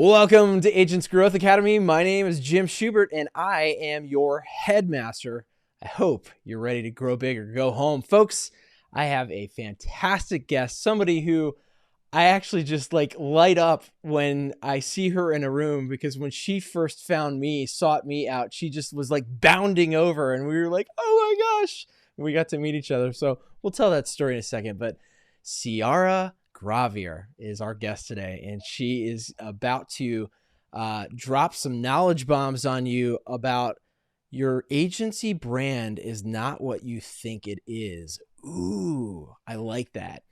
Welcome to Agents Growth Academy. My name is Jim Schubert, and I am your headmaster. I hope you're ready to grow big or go home. Folks, I have a fantastic guest, somebody who I actually just light up when I see her in a room, because when she first found me, sought me out, she just was bounding over, and we were like, oh my gosh, we got to meet each other. So we'll tell that story in a second, but Ciara Gravier is our guest today, and she is about to drop some knowledge bombs on you about your agency brand is not what you think it is. Ooh, I like that.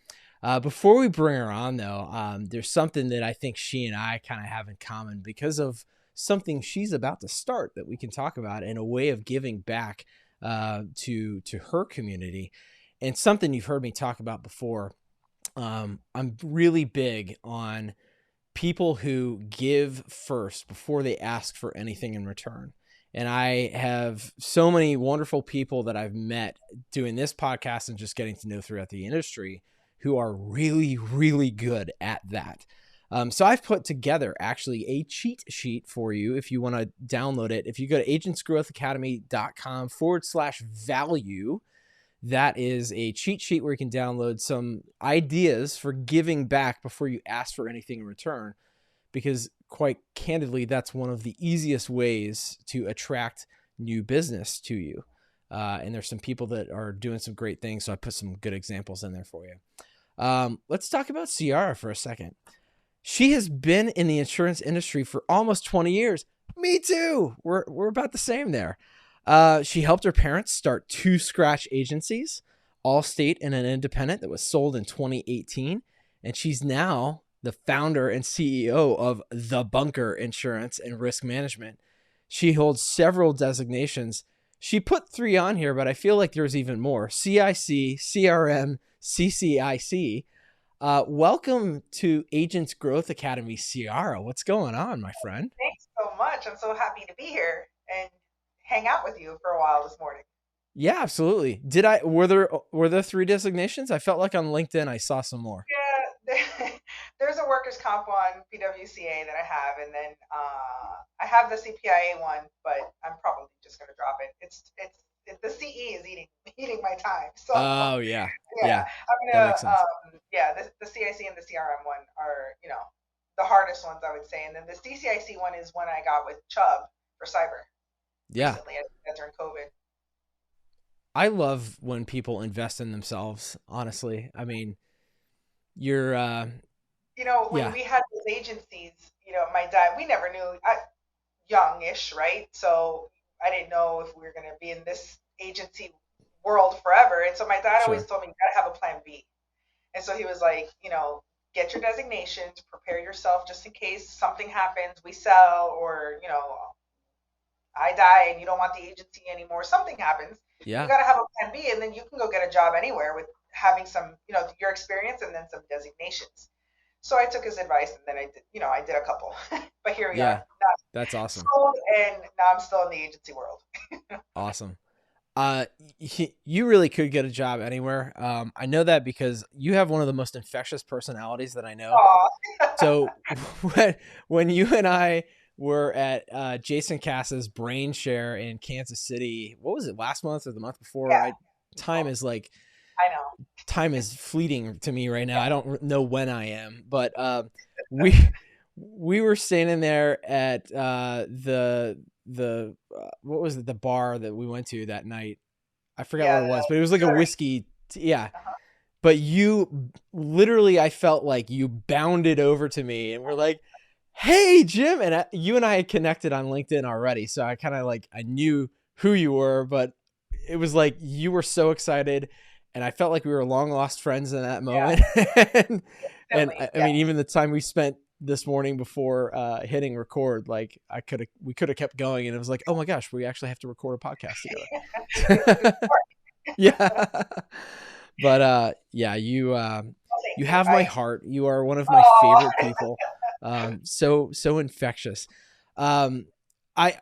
Before we bring her on, though, there's something that I think she and I kind of have in common because of something she's about to start that we can talk about, in a way of giving back to her community, and something you've heard me talk about before. I'm really big on people who give first before they ask for anything in return. And I have so many wonderful people that I've met doing this podcast and just getting to know throughout the industry who are really, really good at that. So I've put together actually a cheat sheet for you if you want to download it. If you go to agentsgrowthacademy.com/value, that is a cheat sheet where you can download some ideas for giving back before you ask for anything in return. Because quite candidly, that's one of the easiest ways to attract new business to you. And there's some people that are doing some great things. So I put some good examples in there for you. Let's talk about Ciara for a second. She has been in the insurance industry for almost 20 years. Me too. We're about the same there. She helped her parents start 2 scratch agencies, Allstate and an independent, that was sold in 2018. And she's now the founder and CEO of The Bunker Insurance and Risk Management. She holds several designations. She put 3 on here, but I feel like there's even more. CIC, CRM, CCIC. Welcome to Agents Growth Academy, Ciara. What's going on, my friend? Thanks so much. I'm so happy to be here and hang out with you for a while this morning. Yeah, absolutely. Were there 3 designations? I felt like on LinkedIn I saw some more. Yeah, there's a workers' comp one, PWCA, that I have, and then I have the CPIA one, but I'm probably just going to drop it. The CE is eating my time. So Oh yeah. yeah, Yeah. I'm That gonna makes sense. the CIC and the CRM one are the hardest ones, I would say, and then the CCIC one is one I got with Chubb for cyber Yeah. recently during COVID. I love when people invest in themselves, honestly. I mean, you're When yeah, we had those agencies, my dad, we never knew, youngish, right? So I didn't know if we were going to be in this agency world forever. And so my dad always sure. told me, you got to have a plan B. And so he was like, get your designations, prepare yourself just in case something happens, we sell, or, I die and you don't want the agency anymore, something happens. You Yeah. got to have a plan B, and then you can go get a job anywhere with having some, your experience and then some designations. So I took his advice, and then I did a couple. But here we are, Yeah. not That's awesome. sold, and now I'm still in the agency world. Awesome. Uh, you really could get a job anywhere. I know that because you have one of the most infectious personalities that I know. Aw. So when you and I were at Jason Cass's Brain Share in Kansas City, what was it, last month or the month before? Yeah, Time is I know. time is fleeting to me right now. Yeah, I don't know when I am, but we we were standing there at what was it, the bar that we went to that night? I forgot what yeah. it was, but it was like a Sorry. whiskey. Yeah. Uh-huh. But you literally, I felt like you bounded over to me and were like, "Hey, Jim!" And you and I had connected on LinkedIn already, so I kind of I knew who you were, but it was like you were so excited, and I felt like we were long lost friends in that Yeah, moment. and definitely. I Yeah. mean, even the time we spent this morning before hitting record, we could have kept going, and it was like, oh my gosh, we actually have to record a podcast It's together. Yeah. But yeah, you thank you. have my heart. You are one of my Oh, favorite people. So infectious. Um, I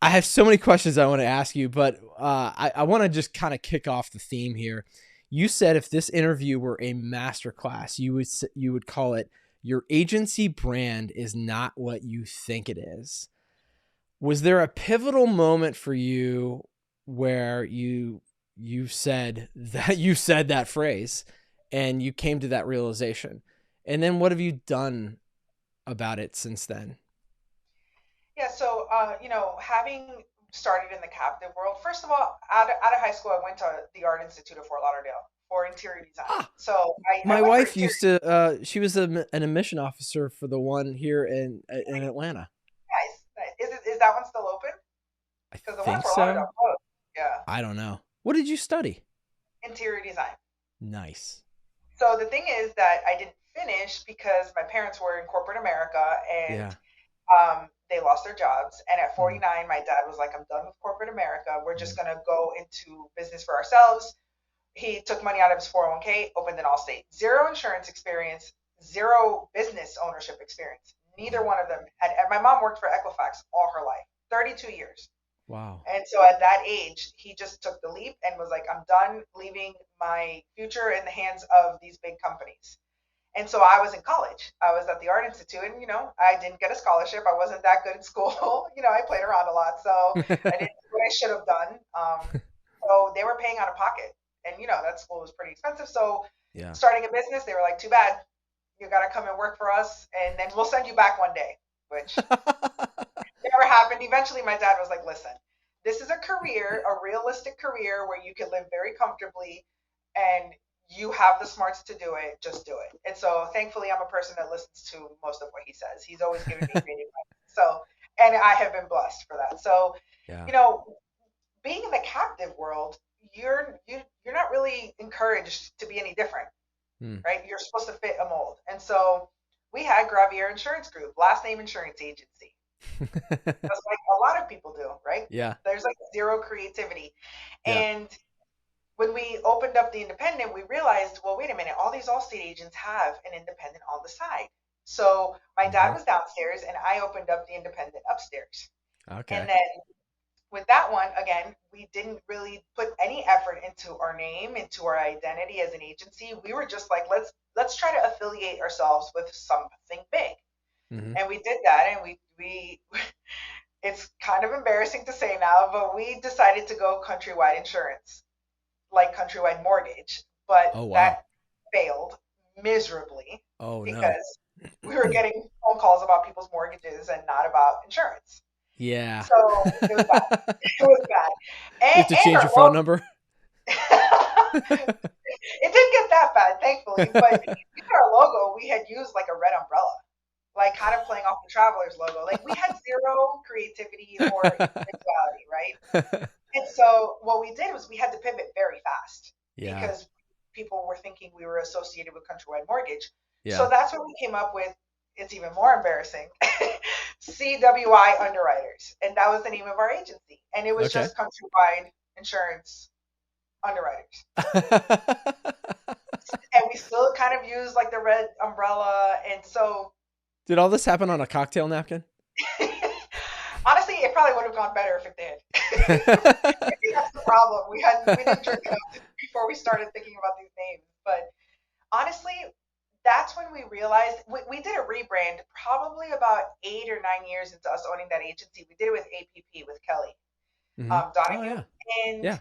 I have so many questions I want to ask you, but I want to just kind of kick off the theme here. You said if this interview were a master class, you would call it your agency brand is not what you think it is. Was there a pivotal moment for you where you said that phrase and you came to that realization? And then what have you done about it since then? Yeah, so having started in the captive world, first of all, out of high school, I went to the Art Institute of Fort Lauderdale for interior design. Ah, So I my went for wife interior. used to, she was an admission officer for the one here in Atlanta. Nice. Is that one still open? I Because the one in think Fort so. Lauderdale closed. Yeah, I don't know. What did you study? interior design. Nice. So the thing is that I didn't finish because my parents were in corporate America and Yeah. they lost their jobs. And at Mm, 49, my dad was like, I'm done with corporate America. We're just mm, going to go into business for ourselves. He took money out of his 401k, opened an Allstate. Zero insurance experience, zero business ownership experience. Neither wow. one of them had. And my mom worked for Equifax all her life, 32 years. Wow. And so at that age, he just took the leap and was like, I'm done leaving my future in the hands of these big companies. And so I was in college. I was at the Art Institute, and I didn't get a scholarship. I wasn't that good in school. I played around a lot, so I didn't do what I should have done. So they were paying out of pocket, and that school was pretty expensive. So Yeah. starting a business, they were like, "Too bad, you got to come and work for us, and then we'll send you back one day," which never happened. Eventually, my dad was like, "Listen, this is a career, a realistic career where you can live very comfortably, and you have the smarts to do it. Just do it." And so, thankfully, I'm a person that listens to most of what he says. He's always giving me great advice. So, and I have been blessed for that. So, Yeah. being in the captive world, you're not really encouraged to be any different, Hmm. right? You're supposed to fit a mold. And so, we had Gravier Insurance Group, last name insurance agency. That's like a lot of people do, right? Yeah. There's like zero creativity. Yeah. And when we opened up the independent, we realized, well, wait a minute, all these Allstate agents have an independent on the side. So my dad Mhm. was downstairs and I opened up the independent upstairs. And Okay. then with that one, again, we didn't really put any effort into our name, into our identity as an agency. We were just like, let's try to affiliate ourselves with something big. Hmm. And we did that, and we it's kind of embarrassing to say now, but we decided to go countrywide insurance, like countrywide mortgage, but Oh, wow. that failed miserably Oh, no. because we were getting phone calls about people's mortgages and not about insurance. Yeah. So it was bad. It was bad. You have to And change our your phone number. it didn't get that bad, thankfully, but even our logo, we had used like a red umbrella, like kind of playing off the Travelers logo. Like we had zero creativity or individuality, right? And so what we did was we had to pivot very fast Yeah. because people were thinking we were associated with Countrywide Mortgage. So Yeah. that's when we came up with, it's even more embarrassing, CWI Underwriters. And that was the name of our agency. And it was Okay. just Countrywide Insurance Underwriters. And we still kind of use like the red umbrella. And so Did all this happen on a cocktail napkin? honestly, it probably would have gone better if it did. Maybe that's the problem. We didn't drink enough before we started thinking about these names. But honestly, that's when we realized we did a rebrand probably about 8 or 9 years into us owning that agency. We did it with APP with Kelly Hmm. Oh, Donahue, yeah. and Yeah.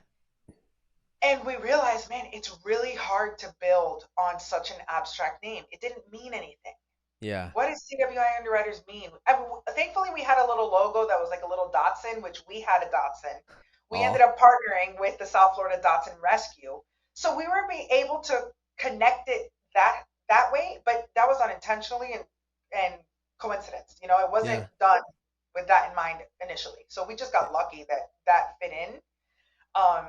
and we realized, man, it's really hard to build on such an abstract name. It didn't mean anything. Yeah. What does CWI Underwriters mean? I mean, thankfully, we had a little logo that was like a little Datsun, which we had a Datsun. We ended Oh, up partnering with the South Florida Datsun Rescue, so we were able to connect it that way. But that was unintentionally and coincidence. It wasn't yeah. done with that in mind initially. So we just got lucky that that fit in. Um,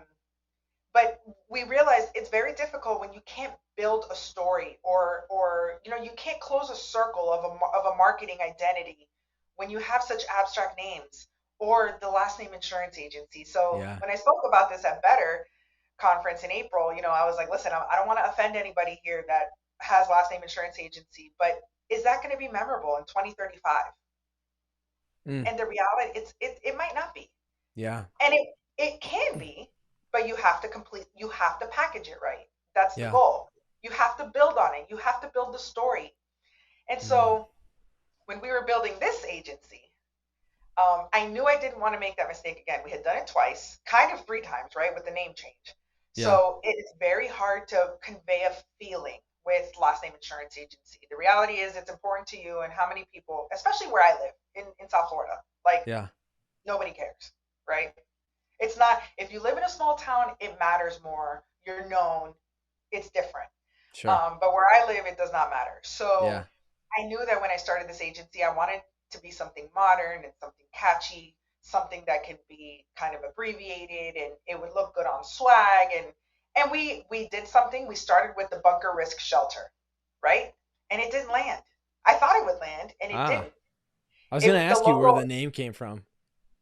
but we realized it's very difficult when you can't build a story or you can't close a circle of a marketing identity when you have such abstract names or the last name insurance agency. So Yeah. when I spoke about this at Better conference in April, I was like, listen, I don't want to offend anybody here that has last name insurance agency, but is that going to be memorable in 2035? Mm. And the reality, it might not be. Yeah. And it can be, but you have to package it right. That's the Yeah. goal. You have to build on it. You have to build the story. And Mm. so when we were building this agency, I knew I didn't want to make that mistake again. We had done it twice, kind of three times, right, with the name change. Yeah. So it is very hard to convey a feeling with last name insurance agency. The reality is it's important to you and how many people, especially where I live in South Florida, like Yeah. nobody cares, right? It's not, if you live in a small town, it matters more. You're known, it's different. Sure. But where I live, it does not matter. So Yeah. I knew that when I started this agency, I wanted to be something modern and something catchy, something that could be kind of abbreviated and it would look good on swag. And we did something. We started with the bunker risk shelter, right? And it didn't land. I thought it would land, and it Ah, didn't. I was going to The ask you where the logo, name came from.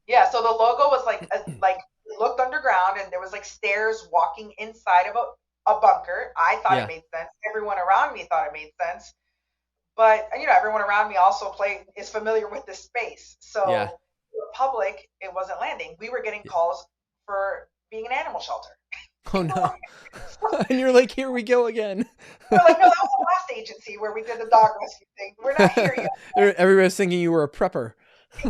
yeah. So the logo was like it looked underground, and there was like stairs walking inside of a bunker. I thought it Yeah. made sense. Everyone around me thought it made sense, but everyone around me also is familiar with this space. Yeah. So the public, it wasn't landing. We were getting Yeah. calls for being an animal shelter. Oh People were, no. And you're like, here we go again. we're like, no, that was the last agency where we did the dog rescue thing. We're not here yet. Everybody's thinking you were a prepper.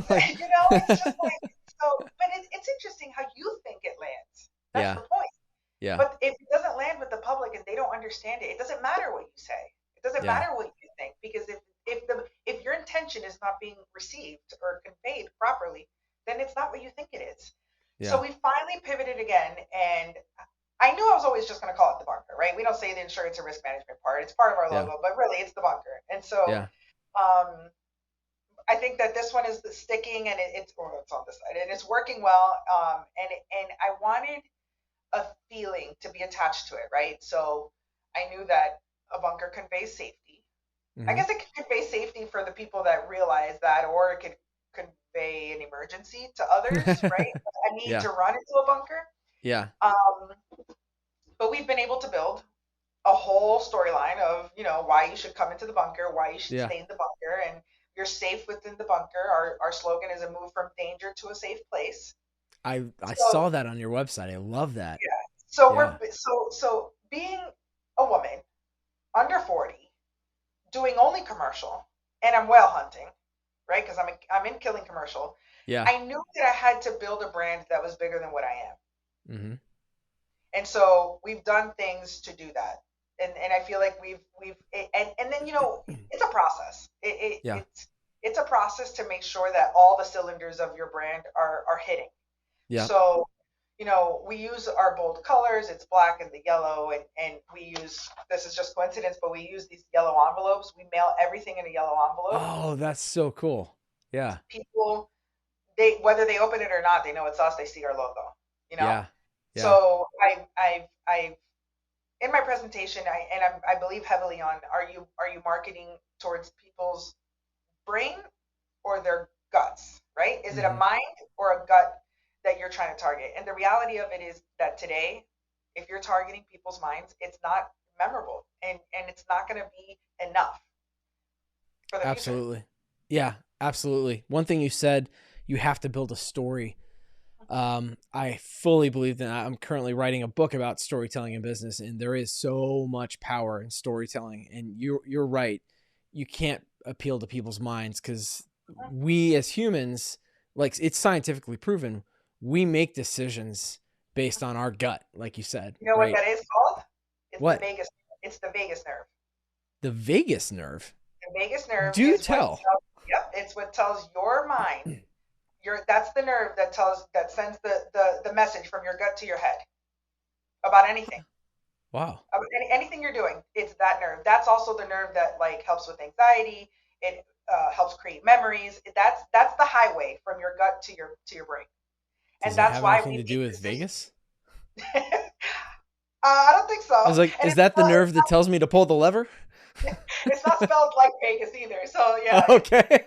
Like, It's just like so. But it's interesting how you think it lands. That's yeah. the point. Yeah. But if it doesn't land with the public and they don't understand it, it doesn't matter what you say. It doesn't Yeah. matter what you think, because if your intention is not being received or conveyed properly, then it's not what you think it is. So Yeah. we finally pivoted again, and I knew I was always just going to call it the bunker, right? We don't say the insurance and risk management part; it's part of our Yeah. logo, but really it's the bunker. And so Yeah. um, I think that this one is the sticking, and it's on this side, and it's working well. And I wanted a feeling to be attached to it, right? So I knew that a bunker conveys safety. I Hmm. guess it could convey safety for the people that realize that, or it could convey an emergency to others, right? A need Yeah. to run into a bunker. Yeah. Um, but we've been able to build a whole storyline of why you should come into the bunker, why you should Yeah. stay in the bunker, and you're safe within the bunker. Our slogan is a move from danger to a safe place. I So saw that on your website. I love that. yeah, so Yeah. so being a woman under 40, doing only commercial, and I'm whale hunting, right? Because I'm in killing commercial. Yeah. I knew that I had to build a brand that was bigger than what I am. Hmm. And so we've done things to do that. And I feel like and then it's a process. Yeah. It's a process to make sure that all the cylinders of your brand are hitting. Yeah. So, we use our bold colors. It's black and the yellow, and we use, this is just coincidence, but we use these yellow envelopes. We mail everything in a yellow envelope. Oh, that's so cool. Yeah. People, whether they open it or not, they know it's us. They see our logo, you know. Yeah. Yeah. So I in my presentation, I believe heavily on, are you marketing towards people's brain or their guts, right? Is it a Hmm. mind or a gut that you're trying to target? And the reality of it is that today, if you're targeting people's minds, it's not memorable, and it's not going to be enough for the future. Absolutely. Yeah, absolutely. One thing you said, you have to build a story. I fully believe that. I'm currently writing a book about storytelling in business, and there is so much power in storytelling. And you're right. You can't appeal to people's minds because we as humans, like it's scientifically proven, we make decisions based on our gut, like you said, You know what right? that is called? It's the What? vagus. It's the vagus nerve. The vagus nerve. The vagus nerve Do is what tell. tells, yep, it's what tells your mind. That's the nerve that sends the message from your gut to your head about anything. Wow. Anything you're doing, it's that nerve. That's also the nerve that like helps with anxiety. It helps create memories. That's the highway from your gut to your brain, and Does it that's have why anything we to make do with decisions. Vegas? I don't think I so, was like, and is that the nerve that tells me to pull the lever? it's not spelled like Vegas either. So yeah, Okay.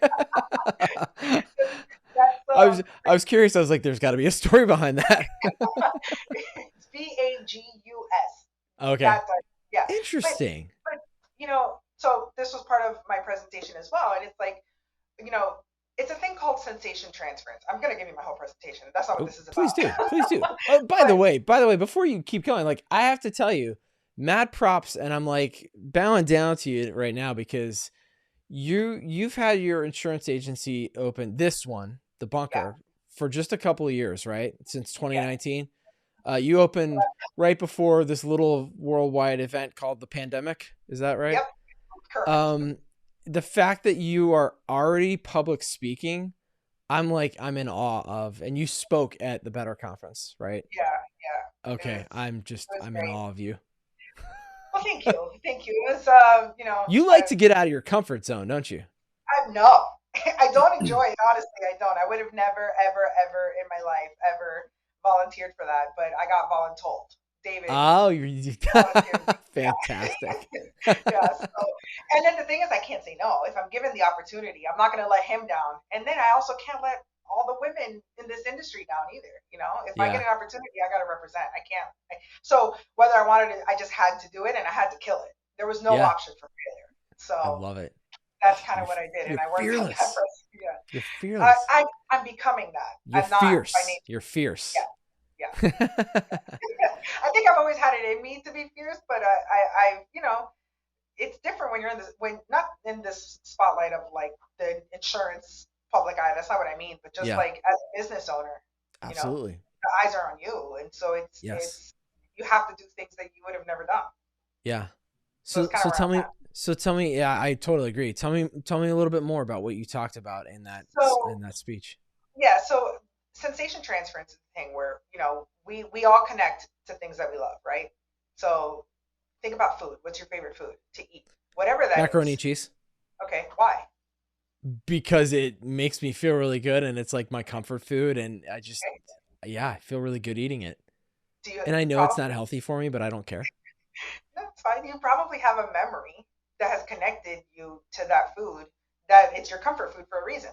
that's I was curious. I was like, there's got to be a story behind that. it's VAGUS. Okay. That's yeah, but Interesting. but so this was part of my presentation as well, and it's like, you know, it's a thing called sensation transference. I'm gonna give you my whole presentation. That's not what Oh, this is please about. do. Please do. Oh, But by the way, before you keep going, like I have to tell you, mad props, and I'm like bowing down to you right now because you've had your insurance agency open, this one, the Yeah. Bunker, for just a couple of years, right? Since Yeah. 2019. You opened right before this little worldwide event called the pandemic. Is that right? Yep. Correct. The fact that you are already public speaking, I'm in awe of. And you spoke at the Better Conference, right? Yeah. Yeah. Okay. It was I'm in great. awe of you. Well, thank you. Thank you. It was, You like to get out of your comfort zone, don't you? no, I don't enjoy it. Honestly, I don't. I would have never, ever, ever in my life ever volunteered for that, but I got voluntold. David Oh, you're volunteered. fantastic. Yeah. So, and then the thing is, I can't say no. If I'm given the opportunity, I'm not going to let him down. And then I also can't let all the women in this industry down either. If I Yeah. get an opportunity, I got to represent. I can't. So whether I wanted it, I just had to do it, and I had to kill it. There was no Yeah. option for failure. I So love it. that's kind of what I did, and You're I worked on fearless. that. Yeah. You're fearless. I'm becoming that. You're I'm not fierce. by nature. You're fierce. Yeah. I think I've always had it in me to be fierce, but it's different when you're when not in this spotlight of like the insurance public eye. That's not what I mean, but just Yeah. like as a business owner, Absolutely. the eyes are on you, and so it's you have to do things that you would have never done. Yeah. So tell me, yeah, I totally agree. Tell me a little bit more about what you talked about in that speech. Yeah, so sensation transference is the thing where, we all connect to things that we love, right? So think about food. What's your favorite food to eat? Whatever that Macaroni is. and cheese. Okay, why? Because it makes me feel really good, and it's like my comfort food, and I just I feel really good eating it. And I know it's not healthy for me, but I don't care. That's fine. You probably have a memory that has connected you to that food, that it's your comfort food for a reason.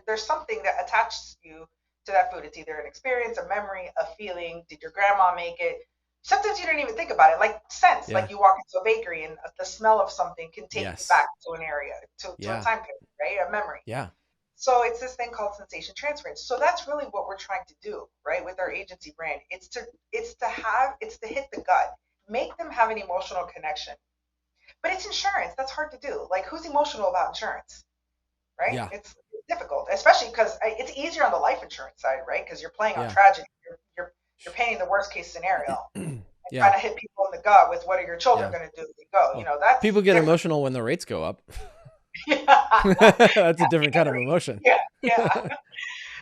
There's something that attaches you to that food. It's either an experience, a memory, a feeling. Did your grandma make it? Sometimes you don't even think about it. Like sense, like you walk into a bakery and the smell of something can take you back to an area, to a time period, right? A memory. Yeah. So it's this thing called sensation transference. So that's really what we're trying to do, right? With our agency brand. It's to hit the gut, make them have an emotional connection. But it's insurance. That's hard to do. Like, who's emotional about insurance, right? Yeah. It's difficult, especially because it's easier on the life insurance side, right? Because you're playing on tragedy. You're painting the worst case scenario and trying to hit people in the gut with what are your children going to do if you go. That's people get emotional when the rates go up. That's a different kind of emotion. Yeah.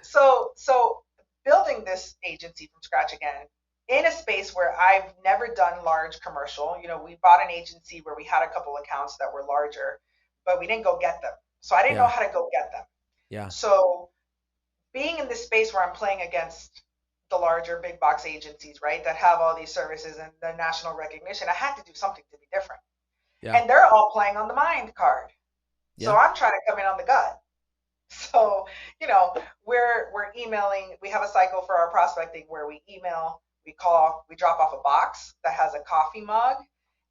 So building this agency from scratch again in a space where I've never done large commercial. We bought an agency where we had a couple accounts that were larger, but we didn't go get them. So I didn't know how to go get them. Yeah. So being in this space where I'm playing against the larger big box agencies, right, that have all these services and the national recognition, I had to do something to be different. Yeah. And they're all playing on the mind card. So I'm trying to come in on the gut. So, we're emailing. We have a cycle for our prospecting where we email, we call, we drop off a box that has a coffee mug,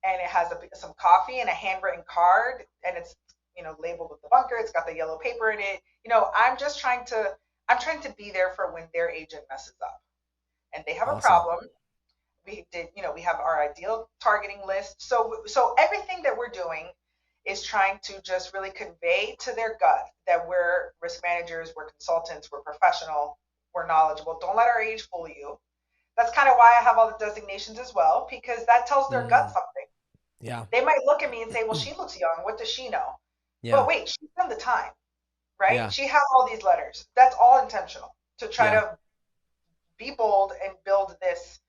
and it has some coffee and a handwritten card, and it's labeled with the Bunker. It's got the yellow paper in it. I'm trying to be there for when their agent messes up and they have a problem. We have our ideal targeting list. So everything that we're doing is trying to just really convey to their gut that we're risk managers, we're consultants, we're professional, we're knowledgeable. Don't let our age fool you. That's kind of why I have all the designations as well, because that tells their gut something. Yeah. They might look at me and say, well, she looks young. What does she know? Yeah. But wait, she's done the time, right? Yeah. She has all these letters. That's all intentional to try to be bold and build this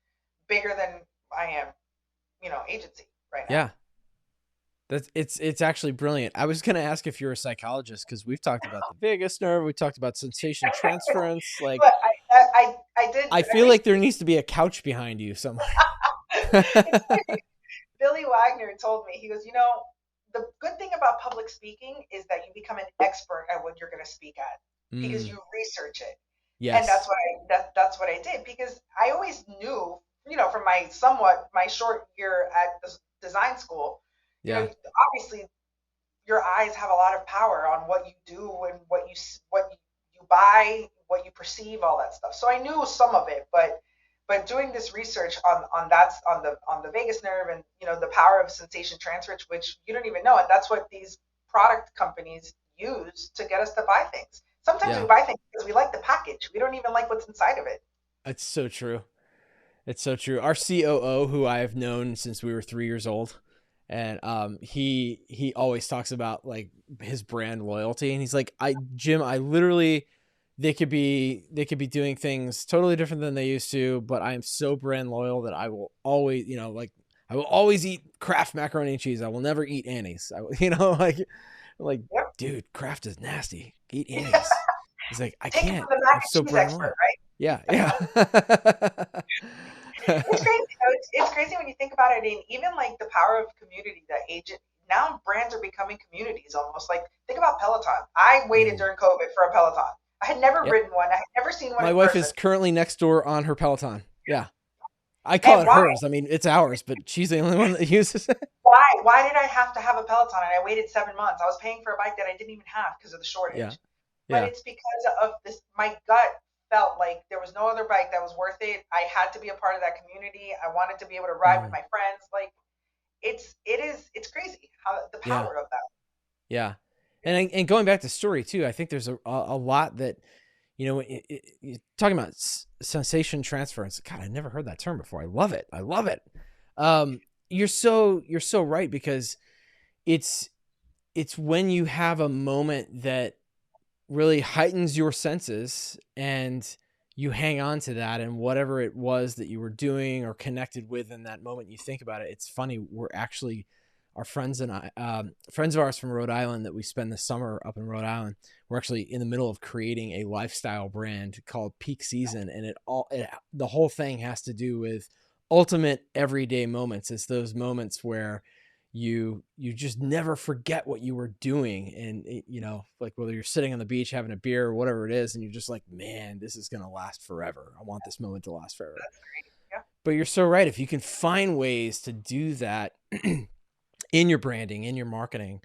bigger than I am, agency right now. Yeah. It's actually brilliant. I was going to ask if you're a psychologist, because we've talked about the vagus nerve. We talked about sensation transference. Like, I did. I feel like there needs to be a couch behind you somewhere. Billy Wagner told me, he goes, the good thing about public speaking is that you become an expert at what you're going to speak at because you research it. Yes. And that's what I did, because I always knew, from my short year at the design school, obviously your eyes have a lot of power on what you do and what you buy, what you perceive, all that stuff. So I knew some of it, but doing this research on the vagus nerve and the power of sensation transference, which you don't even know, and that's what these product companies use to get us to buy things. Sometimes we Yeah. buy things because we like the package. We don't even like what's inside of it. It's so true. It's so true. Our COO, who I have known since we were 3 years old, and he always talks about like his brand loyalty, and he's like, Jim, I literally, they could be doing things totally different than they used to, but I am so brand loyal that I will always, like I will always eat Kraft macaroni and cheese. I will never eat Annie's. Like, Yep. dude, Kraft is nasty. Eat Annie's. He's like, I Take it can't. from the mac I'm and so cheese brand expert, loyal. right? Yeah, yeah. It's crazy. It's crazy when you think about it, and even like the power of community that agent. Now brands are becoming communities almost. Like think about Peloton. I waited during COVID for a Peloton. I had never Yep. ridden one. I had never seen one My in wife person. is currently next door on her Peloton. Yeah. I call And it why? hers. I mean, it's ours, but she's the only one that uses it. Why? Why did I have to have a Peloton? And I waited 7 months. I was paying for a bike that I didn't even have because of the Yeah. shortage. But Yeah. it's because of this. My gut felt like there was no other bike that was worth it. I had to be a part of that community. I wanted to be able to ride with my friends. Like it's crazy how the Yeah. power of that. Yeah. And going back to story too, I think there's a lot that, you're talking about sensation transference. God, I never heard that term before. I love it. I love it. You're so right, because it's when you have a moment that really heightens your senses and you hang on to that, and whatever it was that you were doing or connected with in that moment, you think about it. It's funny. We're actually, our friends and I, friends of ours from Rhode Island that we spend the summer up in Rhode Island, we're actually in the middle of creating a lifestyle brand called Peak Season. And the whole thing has to do with ultimate everyday moments. It's those moments where you just never forget what you were doing. And like whether you're sitting on the beach having a beer or whatever it is, and you're just like, man, this is going to last forever. I want this moment to last forever. That's great. Yeah. But you're so right. If you can find ways to do that in your branding, in your marketing,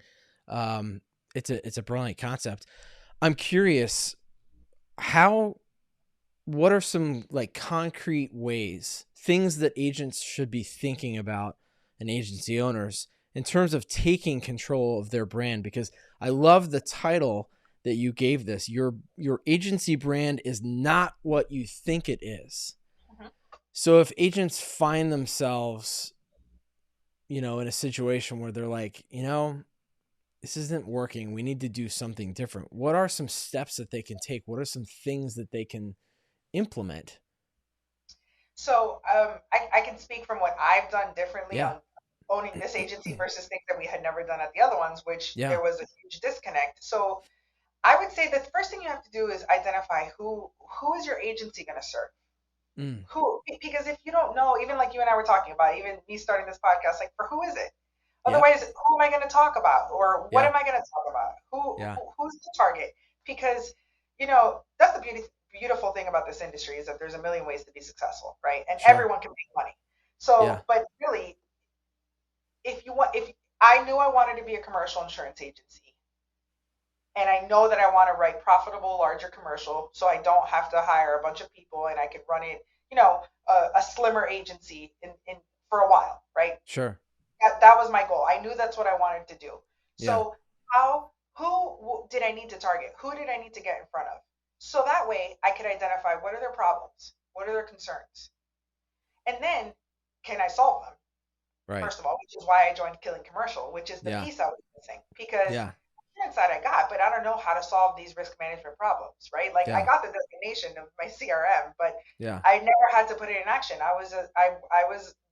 it's a brilliant concept. I'm curious, what are some like concrete ways, things that agents should be thinking about, and agency owners, in terms of taking control of their brand? Because I love the title that you gave this. Your agency brand is not what you think it is. Mm-hmm. So if agents find themselves, in a situation where they're like, this isn't working, we need to do something different, what are some steps that they can take? What are some things that they can implement? So I can speak from what I've done differently Yeah. on owning this agency versus things that we had never done at the other ones, which there was a huge disconnect. So I would say the first thing you have to do is identify who is your agency going to serve. Who? Because if you don't know, even like you and I were talking about, even me starting this podcast, like for who is it? Otherwise, who am I going to talk about, or what am I going to talk about? Who's the target? Because that's the beautiful thing about this industry is that there's a million ways to be successful, right? And everyone can make money. So, but really, if I knew I wanted to be a commercial insurance agency, and I know that I want to write profitable, larger commercial, so I don't have to hire a bunch of people, and I can run it, a slimmer agency in for a while, right? Sure. That was my goal. I knew that's what I wanted to do. So who did I need to target? Who did I need to get in front of? So that way I could identify what are their problems, what are their concerns, and then can I solve them? Right. First of all, which is why I joined Killing Commercial, which is the piece I was missing, because inside I got, but I don't know how to solve these risk management problems, right? Like I got the designation of my CRM, but I never had to put it in action. I was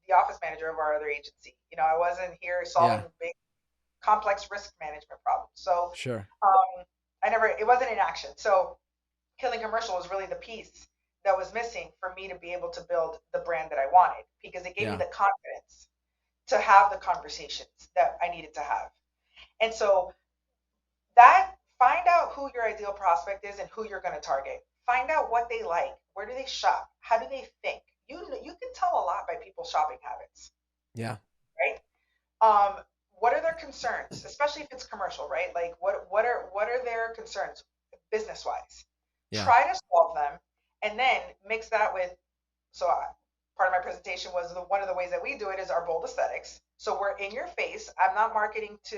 the office manager of our other agency. I wasn't here solving big, complex risk management problems. So it wasn't in action. So Killing Commercial was really the piece that was missing for me to be able to build the brand that I wanted, because it gave me the confidence to have the conversations that I needed to have. And so find out who your ideal prospect is and who you're going to target. Find out what they like. Where do they shop? How do they think? You can tell a lot by people's shopping habits. Yeah. Right? What are their concerns, especially if it's commercial, right? Like what are their concerns business wise? Yeah. Try to solve them, and then mix that with. So part of my presentation was one of the ways that we do it is our bold aesthetics. So we're in your face. I'm not marketing to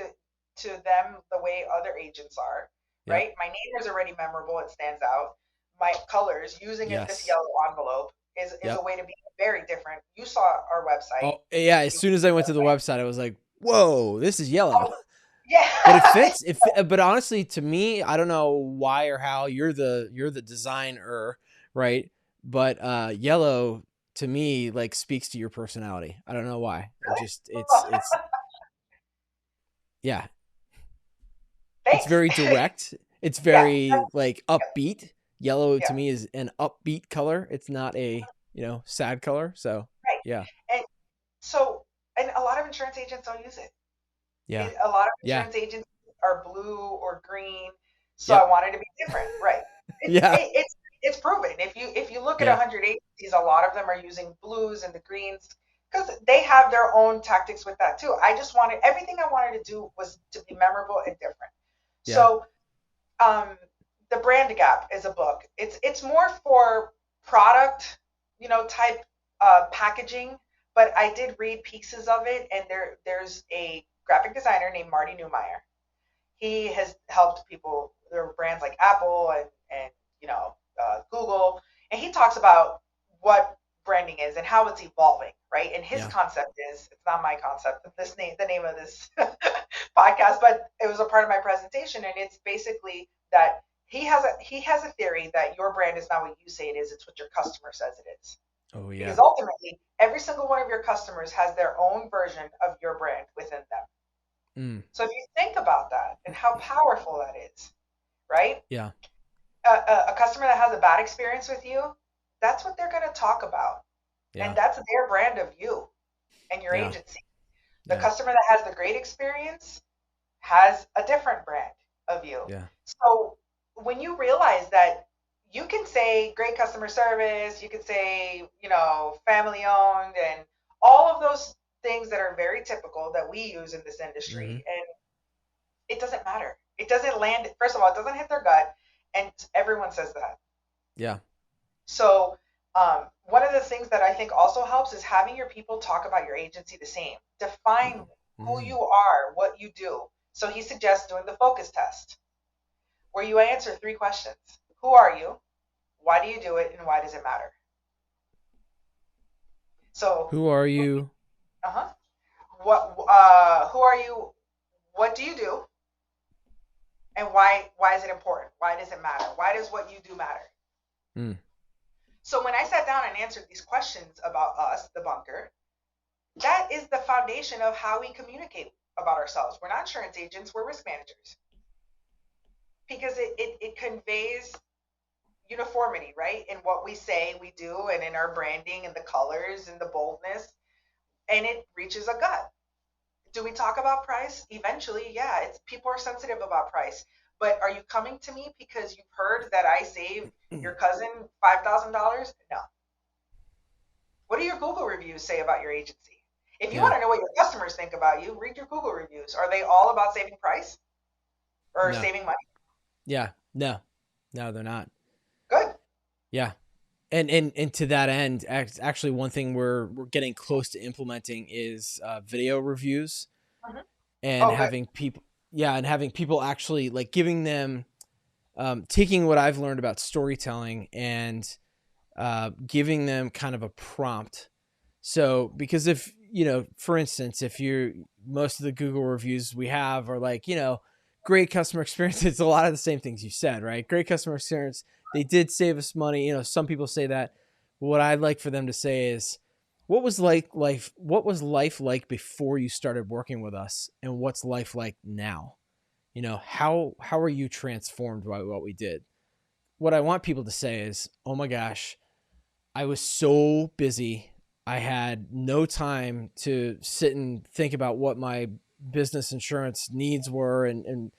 to them the way other agents are, Yep. right? My name is already memorable. It stands out. My colors, using this Yes. yellow envelope is a Yep. way to be very different. You saw our website. Oh, yeah. As You, soon as I went to the website, I was like, whoa, this is yellow. oh, yeah. But it fits. But honestly, to me, I don't know why or how you're the designer, right? But yellow to me like speaks to your personality. I don't know why. It just it's yeah. It's Thanks. very direct. It's Yeah, very like upbeat. Yellow to yeah, me is an upbeat color. It's not a, sad color. So, right. yeah. And so, and a lot of insurance agents don't use it. Yeah. A lot of Yeah. insurance agents are blue or green, so I Yep. wanted to be different, right? Yeah. It's proven. If you look at Yeah. 100 agencies, a lot of them are using blues and the greens because they have their own tactics with that too. I just wanted everything I wanted to do was to be memorable and different. Yeah. So, um, the Brand Gap is a book. It's more for product, type packaging, but I did read pieces of it, and there's a graphic designer named Marty Newmeyer. He has helped people. There are brands like Apple and Google, and he talks about what branding is and how it's evolving, right? And his Yeah. concept is it's not my concept. The name of this podcast, but it was a part of my presentation, and it's basically that he has a theory that your brand is not what you say it is; it's what your customer says it is. Oh Because yeah. ultimately, every single one of your customers has their own version of your brand within them. Mm. So if you think about that and how powerful that is, right? Yeah. A customer that has a bad experience with you, that's what they're going to talk about. And Yeah. that's their brand of you and your Yeah. agency. The Yeah. customer that has the great experience has a different brand of you. Yeah. So when you realize that you can say great customer service, you can say, family owned and all of those things that are very typical that we use in this Mm-hmm. industry, and it doesn't matter. It doesn't land, first of all, it doesn't hit their gut, and everyone says that. Yeah. So, one of the things that I think also helps is having your people talk about your agency the same. Define who Mm-hmm. you are, what you do. So he suggests doing the focus test, where you answer 3 questions. Who are you? Why do you do it? And why does it matter? So, Who are you? uh-huh. Who are you? What do you do? And why is it important? Why does it matter? Why does what you do matter? Mm. So when I sat down and answered these questions about us, the bunker, that is the foundation of how we communicate about ourselves. We're not insurance agents, we're risk managers. Because it conveys uniformity, right? In what we say we do and in our branding and the colors and the boldness. And it reaches a gut. Do we talk about price? Eventually, yeah. It's people are sensitive about price. But are you coming to me because you've heard that I saved your cousin $5,000? No. What do your Google reviews say about your agency? If you want Yeah. to know what your customers think about you, read your Google reviews. Are they all about saving price or No. saving money? Yeah. No. No, they're not. Good. Yeah. And to that end, actually, one thing we're getting close to implementing is video reviews Mhm. and Oh, good. having people, yeah, and having people actually like giving them, taking what I've learned about storytelling and giving them kind of a prompt. So, because if, for instance, if you're, most of the Google reviews we have are like, great customer experience. It's a lot of the same things you said, right? Great customer experience. They did save us money. Some people say that. What I'd like for them to say is, what was life like before you started working with us, and what's life like now? How are you transformed by what we did? What I want people to say is, oh my gosh, I was so busy. I had no time to sit and think about what my business insurance needs were, and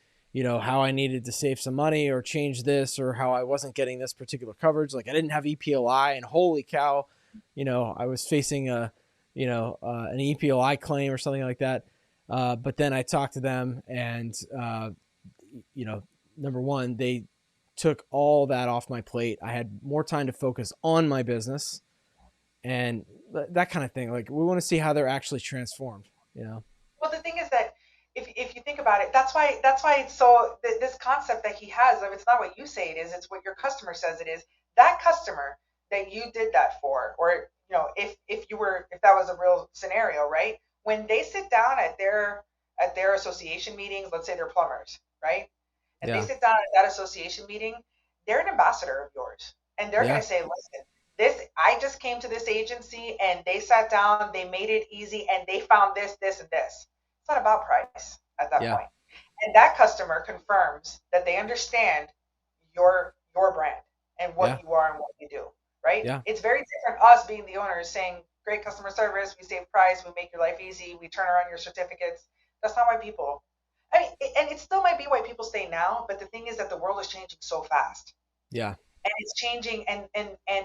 how I needed to save some money or change this, or how I wasn't getting this particular coverage. Like I didn't have EPLI, and holy cow, I was facing an EPLI claim or something like that. But then I talked to them, and you know, number one, they took all that off my plate. I had more time to focus on my business and that kind of thing. Like we want to see how they're actually transformed. Well, the thing is that if you think about it. That's why it's so this concept that he has of, it's not what you say it is, it's what your customer says it is. That customer that you did that for, or if that was a real scenario, right? When they sit down at their association meetings, let's say they're plumbers, right? And they sit down at that association meeting, they're an ambassador of yours. And they're going to say, listen, I just came to this agency and they sat down, they made it easy, and they found this, this, and this. It's not about price at that point. And that customer confirms that they understand your brand and what you are and what you do, right? Yeah. It's very different us being the owners saying, great customer service, we save price, we make your life easy, we turn around your certificates. That's not why people, I mean, and it still might be why people stay now, but the thing is that the world is changing so fast. Yeah. And it's changing, and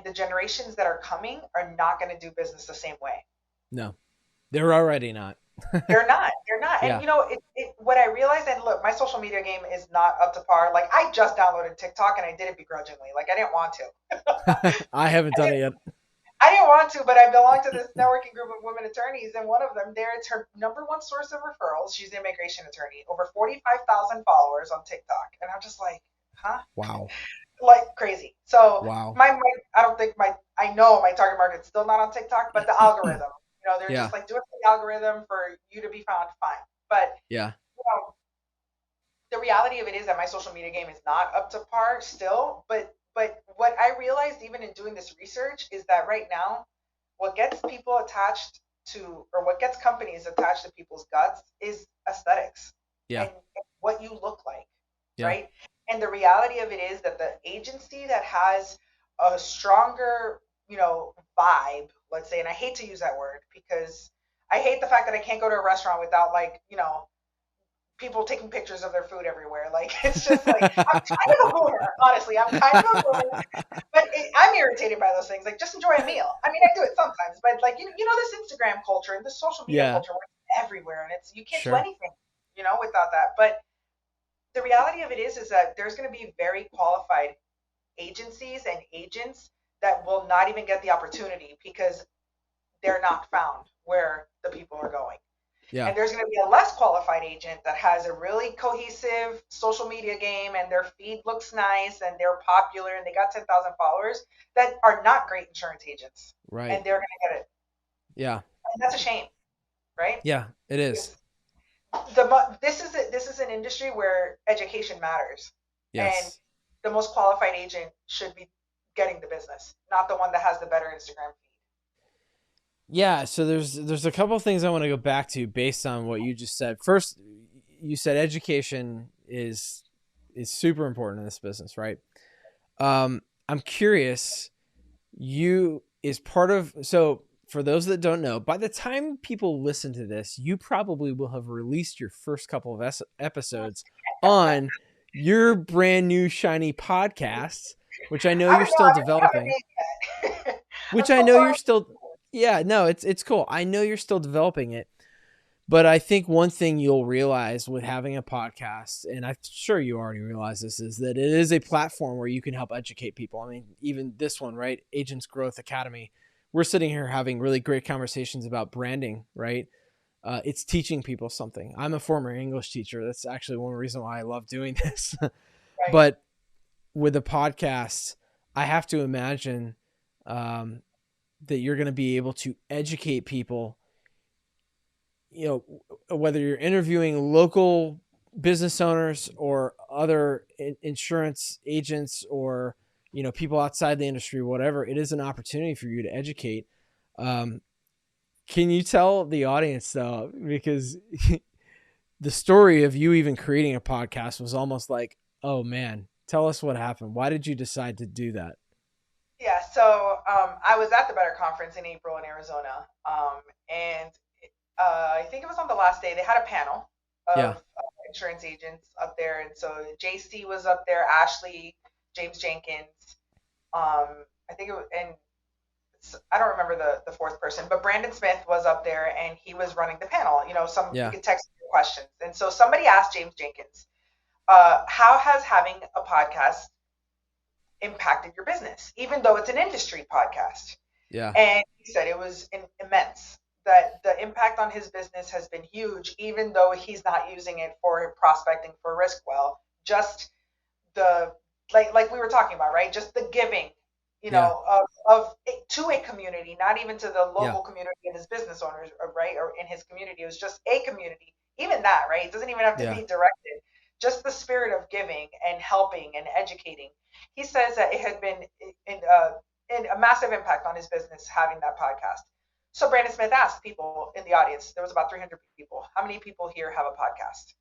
the generations that are coming are not going to do business the same way. No, they're already not. They're not. And what I realized, and look, my social media game is not up to par. Like, I just downloaded TikTok and I did it begrudgingly. Like, I didn't want to. I haven't done it yet. I didn't want to, but I belong to this networking group of women attorneys, and one of them it's her number one source of referrals. She's an immigration attorney, over 45,000 followers on TikTok. And I'm just like, huh? Wow. Like crazy. So wow. I know my target market's still not on TikTok, but the algorithm, they're just like, do it for the algorithm for you to be found, fine. But the reality of it is that my social media game is not up to par still. But what I realized even in doing this research is that right now, what gets people attached to, or what gets companies attached to people's guts, is aesthetics and what you look like, right? And the reality of it is that the agency that has a stronger, vibe, let's say, and I hate to use that word because I hate the fact that I can't go to a restaurant without, like, people taking pictures of their food everywhere. Like, it's just like, I'm kind of a boomer, honestly. I'm kind of a boomer. But I'm irritated by those things. Like, just enjoy a meal. I mean, I do it sometimes, but like, this Instagram culture and this social media culture, where it's everywhere, and you can't do anything, without that. But the reality of it is that there's going to be very qualified agencies and agents that will not even get the opportunity because they're not found where the people are going. Yeah. And there's going to be a less qualified agent that has a really cohesive social media game and their feed looks nice and they're popular and they got 10,000 followers that are not great insurance agents. Right. And they're going to get it. Yeah. And that's a shame, right? Yeah, it is. This is an industry where education matters. Yes. And the most qualified agent should be getting the business, not the one that has the better Instagram feed. Yeah, so there's a couple of things I want to go back to based on what you just said. First, you said education is super important in this business, right? I'm curious, so for those that don't know, by the time people listen to this, you probably will have released your first couple of episodes on your brand new shiny podcast, which I know you're still developing. Yeah, no, it's cool. I know you're still developing it, but I think one thing you'll realize with having a podcast, and I'm sure you already realize this, is that it is a platform where you can help educate people. I mean, even this one, right? Agents Growth Academy. We're sitting here having really great conversations about branding, right? It's teaching people something. I'm a former English teacher. That's actually one reason why I love doing this. Right. But with a podcast, I have to imagine that you're going to be able to educate people, whether you're interviewing local business owners or other insurance agents or, people outside the industry, whatever. It is an opportunity for you to educate. Can you tell the audience though, because the story of you even creating a podcast was almost like, oh man, tell us what happened. Why did you decide to do that? Yeah, so I was at the Better Conference in April in Arizona, and I think it was on the last day. They had a panel of insurance agents up there, and so JC was up there, Ashley, James Jenkins, I think it was, and I don't remember the fourth person, but Brandon Smith was up there, and he was running the panel. You could text questions, and so somebody asked James Jenkins, how has having a podcast impacted your business, even though it's an industry podcast? Yeah. And he said it was immense, that the impact on his business has been huge, even though he's not using it for prospecting for risk. Well, just the like we were talking about, right? Just the giving, Yeah. of to a community, not even to the Yeah. local community and his business owners, right? Or in his community, it was just a community. Even that, right? It doesn't even have to Yeah. be directed. Just the spirit of giving and helping and educating. He says that it had been in a massive impact on his business having that podcast. So Brandon Smith asked people in the audience. There was about 300 people. How many people here have a podcast?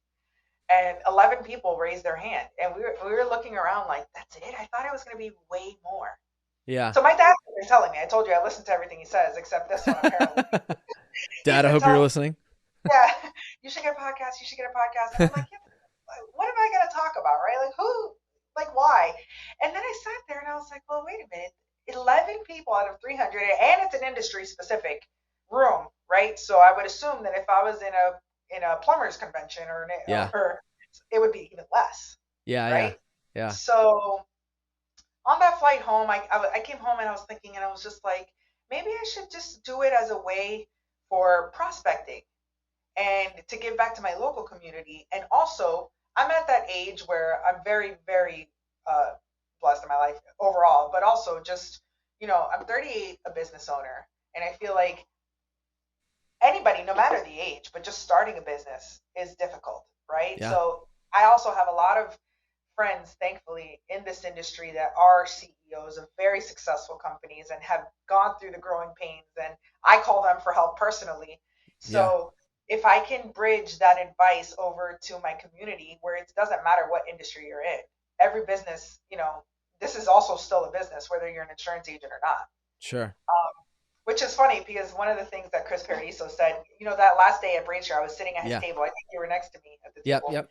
And 11 people raised their hand, and we were looking around like, that's it. I thought it was going to be way more. Yeah. So my dad's been telling me. I told you I listened to everything he says except this one. Apparently, Dad, I hope you're listening. yeah, you should get a podcast. You should get a podcast. And I'm like, yeah, what am I going to talk about, right? Like who, like why? And then I sat there and I was like, well, wait a minute. 11 people out of 300, and it's an industry specific room, right? So I would assume that if I was in a plumbers convention or it would be even less. Yeah. Right. Yeah. So on that flight home, I came home and I was thinking, and I was just like, maybe I should just do it as a way for prospecting and to give back to my local community. And also, I'm at that age where I'm very, very blessed in my life overall, but also just, I'm 38, a business owner, and I feel like anybody, no matter the age, but just starting a business is difficult, right? Yeah. So I also have a lot of friends, thankfully, in this industry that are CEOs of very successful companies and have gone through the growing pains, and I call them for help personally. So if I can bridge that advice over to my community, where it doesn't matter what industry you're in, every business, this is also still a business, whether you're an insurance agent or not. Sure. Which is funny because one of the things that Chris Paradiso said, that last day at Brainshare, I was sitting at his table. I think you were next to me at the table. Yep.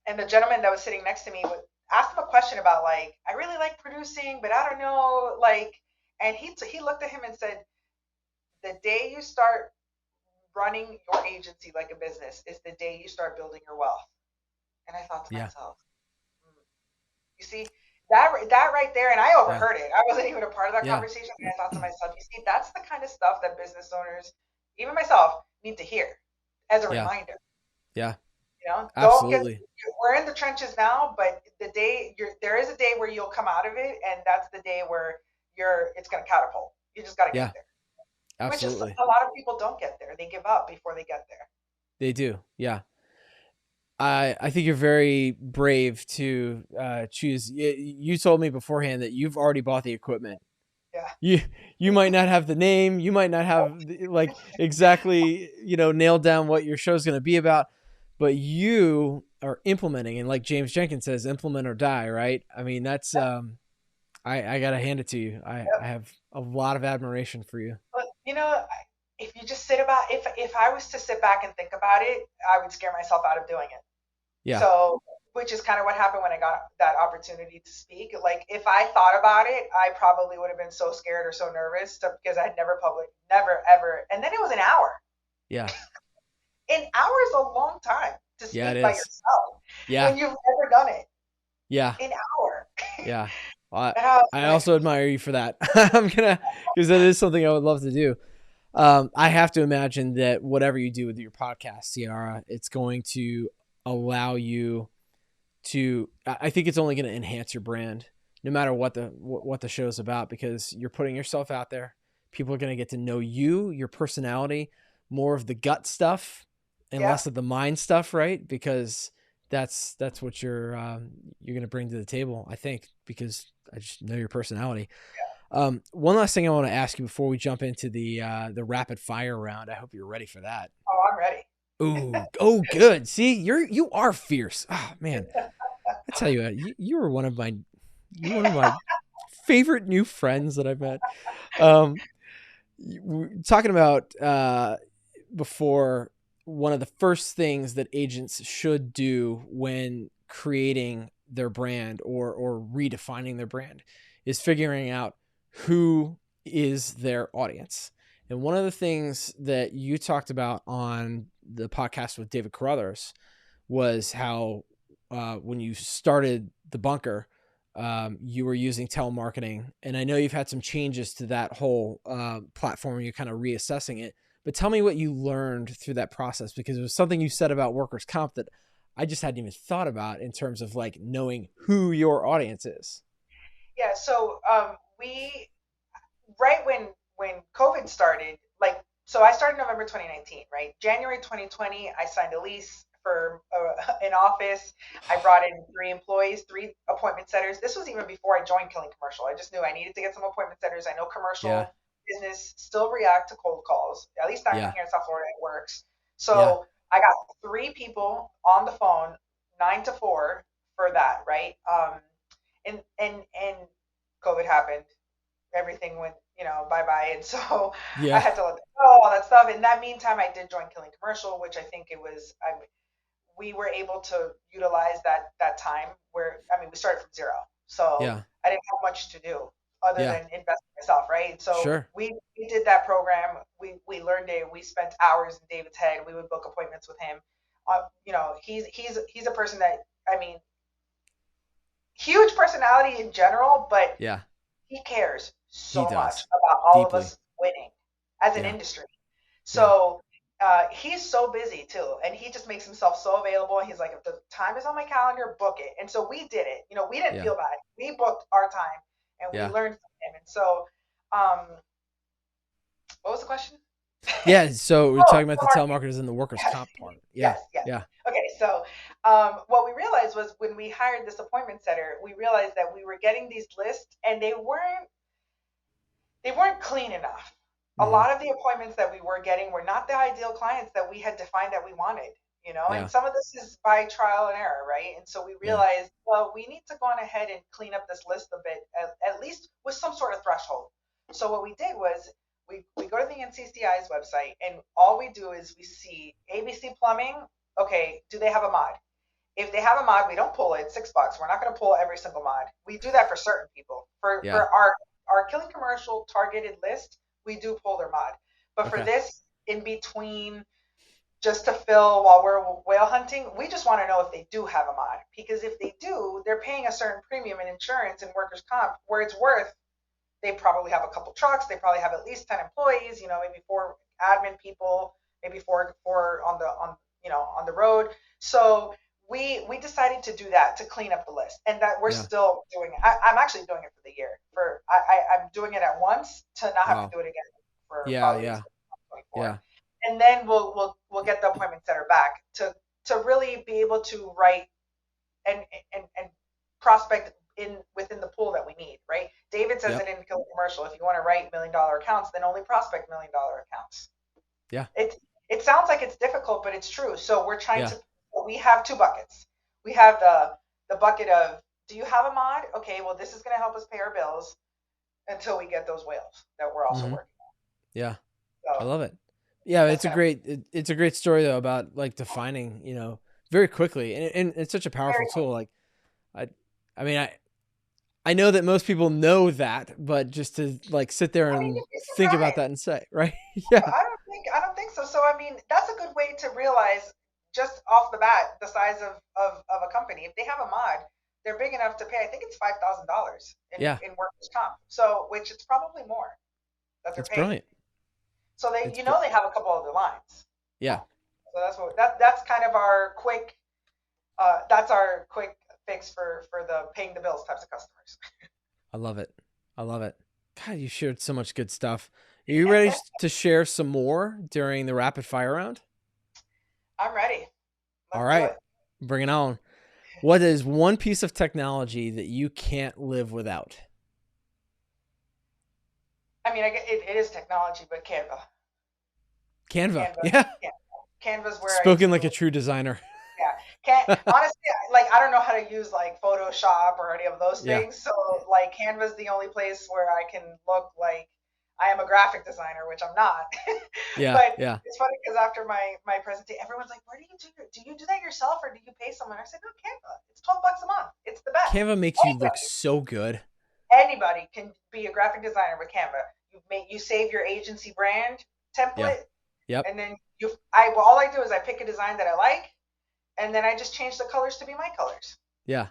And the gentleman that was sitting next to me asked him a question about, like, I really like producing, but I don't know, like, and he looked at him and said, the day you start running your agency like a business is the day you start building your wealth. And I thought to myself, you see, that right there, and I overheard it. I wasn't even a part of that conversation, and I thought to myself, you see, that's the kind of stuff that business owners, even myself, need to hear as a reminder. Yeah. Absolutely. We're in the trenches now, but there is a day where you'll come out of it, and that's the day where it's going to catapult. You just got to get there. Absolutely. Which is, a lot of people don't get there. They give up before they get there. They do. Yeah. I think you're very brave to choose. You told me beforehand that you've already bought the equipment. Yeah. You might not have the name. You might not have like exactly, nailed down what your show's going to be about, but you are implementing. And like James Jenkins says, implement or die, right? I mean, that's, I got to hand it to you. I have a lot of admiration for you. But, if you just if I was to sit back and think about it, I would scare myself out of doing it. Yeah. So, which is kind of what happened when I got that opportunity to speak. Like, if I thought about it, I probably would have been so scared or so nervous because I had never ever. And then it was an hour. Yeah. An hour is a long time to speak by yourself. Yeah. When you've never done it. Yeah. An hour. Yeah. Well, I also admire you for that. Because that is something I would love to do. I have to imagine that whatever you do with your podcast, Ciara, it's going to allow you to, I think it's only going to enhance your brand no matter what the show's about, because you're putting yourself out there. People are going to get to know you, your personality, more of the gut stuff and less of the mind stuff, right? Because that's what you're going to bring to the table, I think, because I just know your personality. One last thing I want to ask you before we jump into the rapid fire round. I hope you're ready for that. Oh, I'm ready. Oh, good. See, you are fierce. Oh man, I tell you, you were one of my favorite new friends that I've met. Talking about before, one of the first things that agents should do when creating their brand or redefining their brand is figuring out who is their audience. And one of the things that you talked about on the podcast with David Carruthers was how when you started the bunker, you were using telemarketing, and I know you've had some changes to that whole platform. You're kind of reassessing it, but tell me what you learned through that process, because it was something you said about workers' comp that I just hadn't even thought about in terms of like knowing who your audience is. Yeah. So we right when COVID started, like, so I started November 2019, right? January 2020, I signed a lease for an office. I brought in 3 employees, 3 appointment setters. This was even before I joined Killing Commercial. I just knew I needed to get some appointment setters. I know Yeah. commercial business still react to cold calls. At least down Yeah. here in South Florida, it works. Yeah. So I got 3 people on the phone, 9 to 4 for that, right? And COVID happened, everything went, bye bye. And so I Yeah. had to let them go, all that stuff. In that meantime, I did join Killing Commercial, which I think we were able to utilize that time where, I mean, we started from zero. So Yeah. I didn't have much to do other Yeah. than invest in myself, right? So Sure. we did that program. We learned it. We spent hours in David's head. We would book appointments with him. He's a person that, I mean, huge personality in general, but Yeah. he cares He so much does. about all of Deeply. us winning as an Yeah. industry. Yeah. So he's so busy too, and he just makes himself so available. He's like, if the time is on my calendar, book it. And so we did it. We didn't Yeah. feel bad. We booked our time, and we Yeah. learned from him. And so, um, what was the question? Yeah. So we're Oh, talking about the the market. telemarketers and the workers' Yes, comp part. Yeah. yes, yes. Yeah. Okay, so what we realized was when we hired this appointment setter, we realized that we were getting these lists, and they weren't clean enough. A Hmm. lot of the appointments that we were getting were not the ideal clients that we had defined that we wanted, and Yeah. some of this is by trial and error, right? And so we Yeah. realized, well, we need to go on ahead and clean up this list a bit, at least with some sort of threshold. So what we did was we go to the NCCI's website, and all we do is we see ABC Plumbing. Okay, do they have a mod? If they have a mod, we don't pull it. $6. We're not going to pull every single mod. We do that for certain people. For Yeah. for our Killing Commercial targeted list, we do pull their mod. But for Okay. this in between, just to fill while we're whale hunting, we just want to know if they do have a mod, because if they do, they're paying a certain premium in insurance and workers comp where it's worth. They probably have a couple trucks. They probably have at least 10 employees. Maybe 4 admin people, maybe four on the road. So we decided to do that, to clean up the list, and that we're Yeah. still doing it. I'm actually doing it for the year. I'm doing it at once to not have to Wow. do it again for Yeah. probably Yeah. 2024. Yeah. And then we'll get the appointment setter back to really be able to write and prospect within the pool that we need, right? David says Yep. it in Kill Commercial. If you want to write $1 million accounts, then only prospect $1 million accounts. Yeah. It sounds like it's difficult, but it's true. So we're trying Yeah. to. We have 2 buckets. We have the bucket of, do you have a mod? Okay, well, this is going to help us pay our bills until we get those whales that we're also Hmm. working Yeah. on. I So love it. Yeah. that's kind of It's a great story though about like defining, very quickly, and it's such a powerful very. tool. Like I, I mean, I know that most people know that, but just to like sit there I mean, and you'd be think about surprised. that and say, right? Yeah. I don't think so. So I mean, that's a good way to realize just off the bat the size of a company. If they have a mod, they're big enough to pay. I think it's $5,000 in Yeah. in workers comp. So which it's probably more that they're It's paying. brilliant. So they It's, you br- know they have a couple other lines. yeah. So that's kind of our quick that's our quick fix for the paying the bills types of customers. I love it. I love it. God, you shared so much good stuff. Are you ready to share some more during the rapid fire round? I'm ready. All Let's do right. it. Bring it on. What is one piece of technology that you can't live without? I mean, it is technology, but Canva. Canva. Canva. Yeah. Canva's where I Spoken like do. a true designer. Yeah, can't honestly, like, I don't know how to use like Photoshop or any of those Yeah. things. So like Canva's the only place where I can look like I am a graphic designer, which I'm not. Yeah. But Yeah. it's funny because after my presentation, everyone's like, "Where do you do that yourself or do you pay someone?" I said, "No, Canva. It's $12 a month. It's the best. Canva makes you look Anybody, so good. anybody can be a graphic designer with Canva. You save your agency brand Yeah. template, Yep. and then all I do is I pick a design that I like, and then I just change the colors to be my colors. Yeah.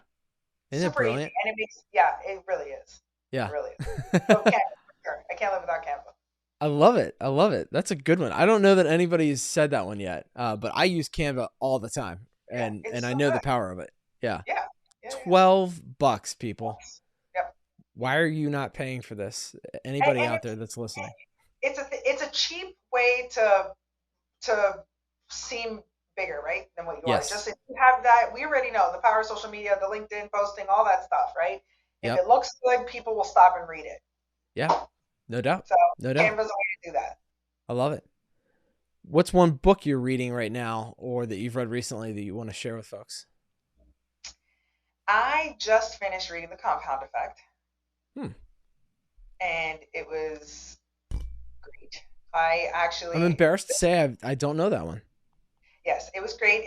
Isn't it super easy, brilliant? and it makes, yeah, it really is. It Yeah. really is. So Canva, for sure. I can't live without Canva. I love it. I love it. That's a good one. I don't know that anybody's said that one yet, but I use Canva all the time, Yeah, and it's I so know the good. power of it. Yeah, Yeah, yeah, yeah. $12, people. Yep. Why are you not paying for this? And, Anybody and out there that's listening? it's a cheap way to seem bigger, right, than what you are. Yes. Just if you have that, we already know the power of social media, the LinkedIn posting, all that stuff, right? If Yep. it looks good, people will stop and read it. Yeah. No doubt. So No doubt. Canva's a way to do that. I love it. What's one book you're reading right now, or that you've read recently that you want to share with folks? I just finished reading The Compound Effect, Hmm. and it was great. I'm embarrassed to say I don't know that one. Yes, it was great.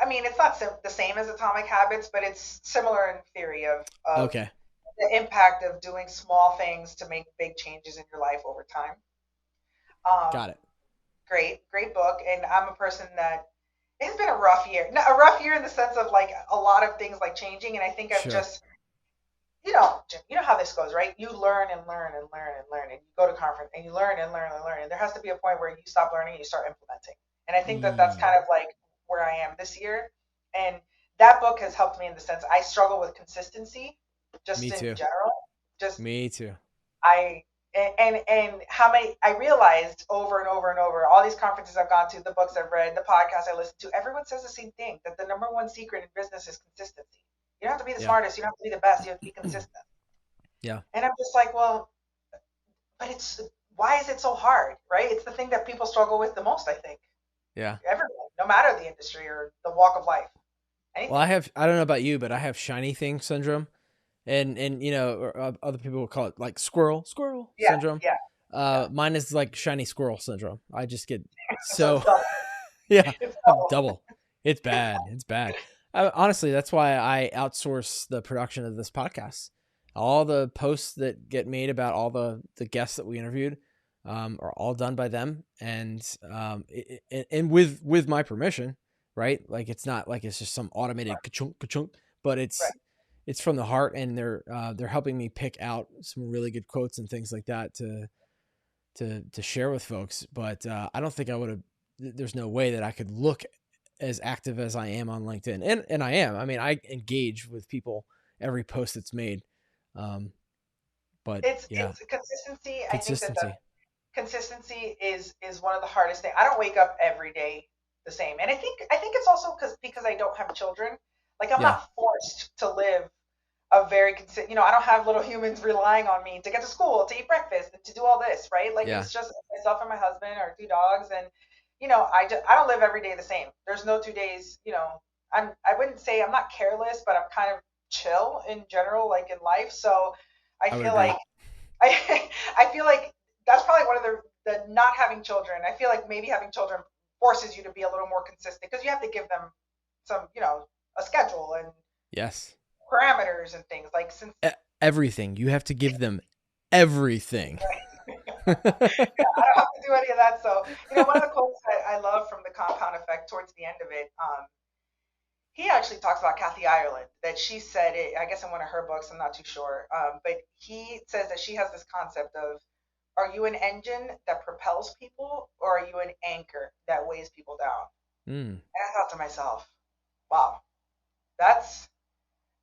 I mean, it's not the same as Atomic Habits, but it's similar in theory of Okay. the impact of doing small things to make big changes in your life over time. Um, Got it. great book. And I'm a person that it's been a rough year. Not a rough year in the sense of like a lot of things like changing. And I think I've Sure. just, Jim, you know how this goes, right? You learn and learn and learn and learn, and you go to conference and you learn and learn and learn. And there has to be a point where you stop learning and you start implementing. And I think that that's kind of like where I am this year. And that book has helped me in the sense I struggle with consistency just Me in too. general. Just Me too. I and how many I realized over and over and over, all these conferences I've gone to, the books I've read, the podcasts I listen to, everyone says the same thing, that the number one secret in business is consistency. You don't have to be the Yeah. smartest, you don't have to be the best, you have to be consistent. Yeah. And I'm just like, well, but it's why is it so hard, right? It's the thing that people struggle with the most, I think. Yeah. Everyone, no matter the industry or the walk of life. Well, Anything. I don't know about you, but I have shiny thing syndrome, and other people will call it like squirrel Yeah, syndrome. yeah, yeah. Mine is like shiny squirrel syndrome. I just get So so it's double. yeah, It's I'm double. double. It's bad. It's bad. Honestly, that's why I outsource the production of this podcast. All the posts that get made about all the guests that we interviewed are all done by them, and and with my permission, right? Like it's not like it's just some automated ka-chunk, ka-chunk, but Right. it's from the heart, and they're helping me pick out some really good quotes and things like that to share with folks. But I don't think I would have. There's no way that I could look as active as I am on LinkedIn, and I am. I mean, I engage with people every post that's made. But yeah, It's consistency. I think that the consistency. consistency is one of the hardest things. I don't wake up every day the same, and I think it's also because I don't have children. Like I'm Yeah, not forced to live a very consistent. I don't have little humans relying on me to get to school, to eat breakfast, and to do all this, right? Like yeah, it's just myself and my husband, our two dogs, and I don't live every day the same. There's no 2 days. I wouldn't say I'm not careless, but I'm kind of chill in general, like in life. So I I would feel agree. like I feel like that's probably one of the not having children. I feel like maybe having children forces you to be a little more consistent because you have to give them some, a schedule and Yes, parameters and things like since everything. You have to give them everything. I don't have to do any of that. So, one of the quotes that I love from the compound effect towards the end of it, he actually talks about Kathy Ireland, that she said it, I guess in one of her books, I'm not too sure. But he says that she has this concept of, are you an engine that propels people or are you an anchor that weighs people down? Mm, And I thought to myself, wow, that's,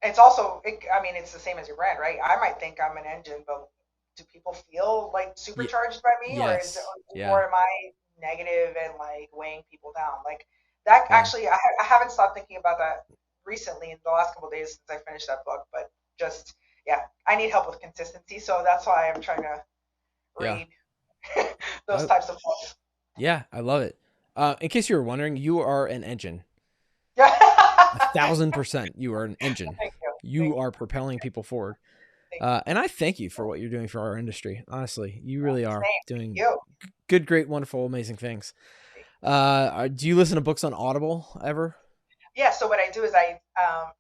it's also, I mean, it's the same as your brand, right? I might think I'm an engine, but do people feel like y- supercharged by me yes. or Yeah. am I negative and like weighing people down? Like that Yeah. actually, I haven't stopped thinking about that recently in the last couple of days since I finished that book, but just, yeah, I need help with consistency. So that's why I'm trying to Yeah. read those I, types of books. yeah. I love it. In case you were wondering, you are an engine. Yeah. 1,000%. You are an engine. Thank you. Thank You you. are propelling people forward. Thank you. And I thank you for what you're doing for our industry. Honestly, you really are Same. Thank doing you. good, great, wonderful, amazing things. Do you listen to books on Audible ever? Yeah, so what I do is I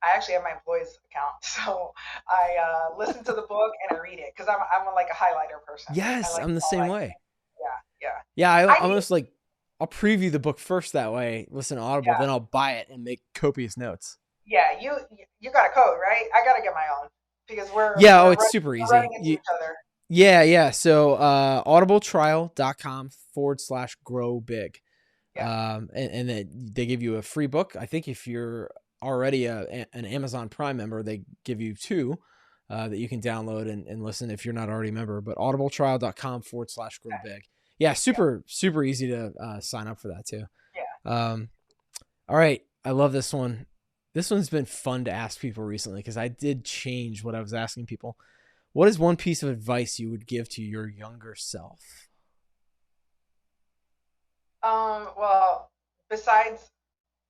actually have my employees account, so I listen to the book and I read it because I'm like a highlighter person. I Yes, like I'm the same highlight. way. Yeah, yeah. Yeah, I I almost like I'll preview the book first that way, listen to Audible, yeah, then I'll buy it and make copious notes. yeah, you got a code, right? I gotta get my own because Yeah, oh, we're it's super running easy. into each other. Yeah, yeah. So audibletrial.com/grow big. Yeah, And they give you a free book. I think if you're already an Amazon Prime member, they give you two that you can download and listen if you're not already a member. But audibletrial.com/grow big. Yeah, yeah, super, super easy to sign up for that too. yeah. Um, all right. I love this one. This one's been fun to ask people recently because I did change what I was asking people. What is one piece of advice you would give to your younger self? Well, besides,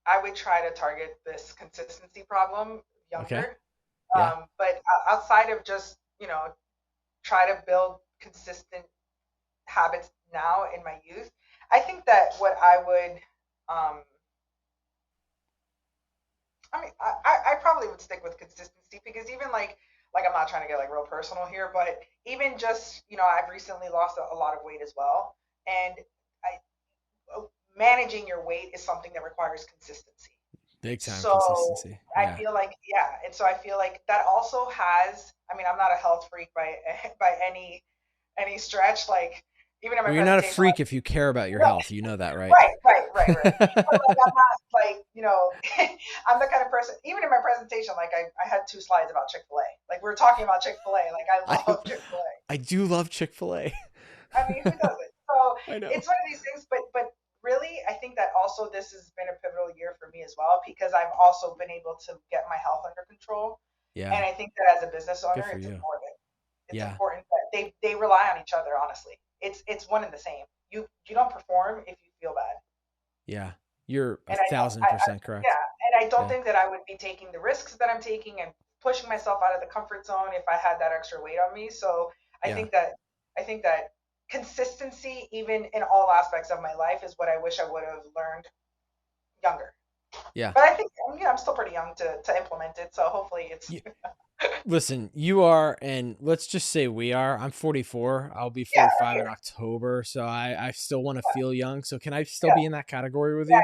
I would try to target this consistency problem Okay. younger. Yeah. But outside of just, try to build consistent habits now in my youth, I think that what I would, um, I mean, I probably would stick with consistency because even like I'm not trying to get like real personal here, but even just, I've recently lost a lot of weight as well. And managing your weight is something that requires consistency. Big time So consistency. I Yeah. feel like, yeah, and so I feel like that also has. I mean, I'm not a health freak by by any stretch. Like even in my Well, you're not a presentation, freak if you care about your no, health. You know that, right? right. But like I'm not like I'm the kind of person. Even in my presentation, like I had two slides about Chick-fil-A. Like we were talking about Chick-fil-A. Like I I love Chick-fil-A. I do love Chick-fil-A. I mean, who doesn't? So I know. it's one of these things, but really, I think that also this has been a pivotal year for me as well because I've also been able to get my health under control, and Yeah. I think that as a business Good owner, for it's you. important. It's Yeah. important that they rely on each other. Honestly, it's one and the same. You don't perform if you feel bad, Yeah. You're a and I don't. thousand percent Yeah, correct. and I don't Yeah. think that I would be taking the risks that I'm taking and pushing myself out of the comfort zone if I had that extra weight on me. So I Yeah. think that I think that consistency, even in all aspects of my life, is what I wish I would have learned younger. Yeah. But I think I'm still pretty young to implement it. So hopefully it's You, listen, you are, and let's just say we are. I'm 44. I'll be yeah, 45 in here, October. So I still want to yeah, feel young. So can I still yeah, be in that category with you? yeah,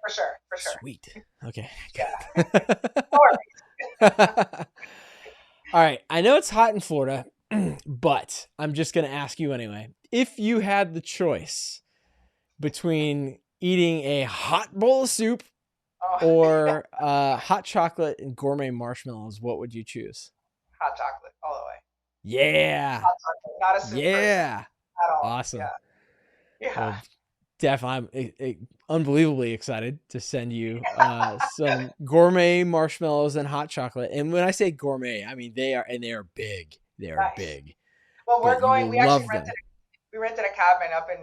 for sure, for sure. Sweet. Okay. Yeah, Good. no All right. I know it's hot in Florida, but I'm just going to ask you anyway. If you had the choice between eating a hot bowl of soup Oh, or hot chocolate and gourmet marshmallows, what would you choose? hot chocolate all the way. Yeah. Hot chocolate, not a soup person Yeah. at all. Awesome. Yeah, yeah. Well, definitely, I'm unbelievably excited to send you some gourmet marshmallows and hot chocolate. And when I say gourmet, I mean they are big. They are Nice. big, Well, but we're you going. will We actually love rented them. we rented a cabin up in.